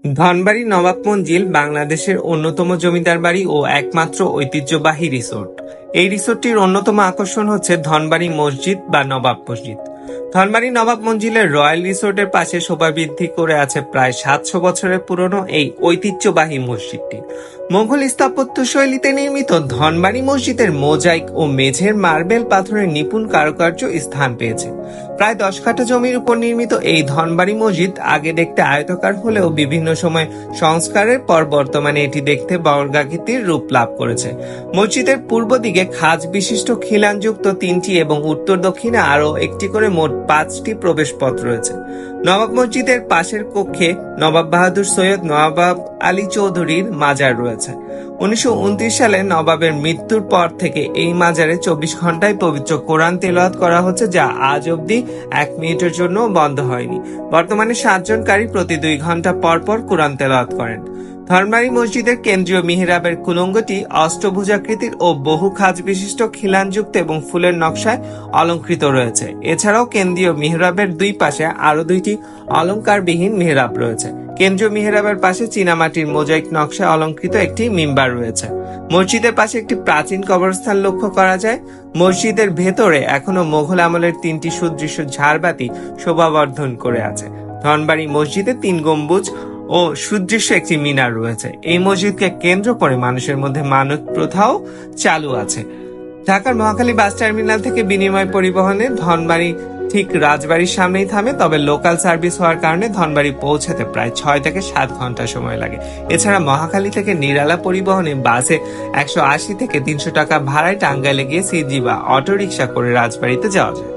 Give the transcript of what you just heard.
ধনবাড়ী নবাব মঞ্জিল বাংলাদেশের অন্যতম জমিদার বাড়ি ও একমাত্র ঐতিহ্যবাহী রিসোর্ট। এই রিসোর্টটির অন্যতম আকর্ষণ হচ্ছে ধনবাড়ী মসজিদ বা নবাব মসজিদ। ধনবাড়ী নবাব মঞ্জিলের রয়্যাল রিসোর্টের পাশে শোভা বৃদ্ধি করে আছে প্রায় 700 বছরের পুরনো এই ঐতিহ্যবাহী মসজিদটি। মোগল স্থাপত্য শৈলীতে নির্মিত ধনবাড়ী মসজিদের মোজাইক ও মেঝের মার্বেল পাথরের নিপুণ কারুকার্য স্থান পেয়েছে। প্রায় 10 কাঠা জমির উপর নির্মিত এই ধনবাড়ী মসজিদ আগে দেখতে আয়তাকার হলেও বিভিন্ন সময় সংস্কারের পর বর্তমানে এটি দেখতে বর্গাকৃতির রূপ লাভ করেছে। মসজিদের পূর্ব দিকে খাজ বিশিষ্ট খিলানযুক্ত 3টি এবং উত্তর দক্ষিণে আরও একটি করে মোট 5টি প্রবেশ পথ রয়েছে। নবাব মসজিদের পাশের কক্ষে নবাব বাহাদুর সৈয়দ নবাব আলী চৌধুরীর মাজার রয়েছে। 1929 সালে নবাবের মৃত্যুর পর থেকে এই মাজারে 24 ঘন্টায় পবিত্র কোরআন তেলাওয়াত করা হচ্ছে, যা আজ অবধি 1 মিনিটের জন্য বন্ধ হয়নি। বর্তমানে 7 জন কারি প্রতি 2 ঘন্টা পর পর কোরআন তেলাওয়াত করেন। ধনবাড়ী মসজিদের কেন্দ্রীয় মিহরাবের কুলঙ্গটি অষ্টভুজাকৃতির ও বহু খাজ বিশিষ্ট খিলানযুক্ত এবং ফুলের নকশায় অলঙ্কৃত রয়েছে। এছাড়াও কেন্দ্রীয় মিহরাবের দুই পাশে আরো 2টি অলঙ্কারবিহীন মিহরাব রয়েছে। কেন্দ্রীয় মিহরাবের পাশে চীনামাটির মোজাইক নকশায় অলঙ্কৃত একটি মিম্বার রয়েছে। মসজিদের পাশে একটি প্রাচীন কবরস্থান লক্ষ্য করা যায়। মসজিদের ভেতরে এখনো মোগল আমলের 3টি সুদৃশ্য ঝাড়বাতি শোভাবর্ধন করে আছে। ধনবাড়ী মসজিদে 3 গম্বুজ ও সুদৃশ্য একটি মিনার রয়েছে। এই মসজিদকে কেন্দ্র করে মানুষের মধ্যে মানত প্রথাও চালু আছে। ঢাকার মহাখালী বাস টার্মিনাল থেকে বিনিময় পরিবহনে ধনবাড়ী ঠিক রাজবাড়ির সামনেই থামে, তবে লোকাল সার্ভিস হওয়ার কারণে ধনবাড়ী পৌঁছাতে প্রায় 6 থেকে 7 ঘন্টা সময় লাগে। এছাড়া মহাখালী থেকে নিরালা পরিবহনে বাসে 180 থেকে 300 টাকা ভাড়ায় টাঙ্গাইলে গিয়ে সিএনজি বা অটোরিকশা করে রাজবাড়িতে যাওয়া যায়।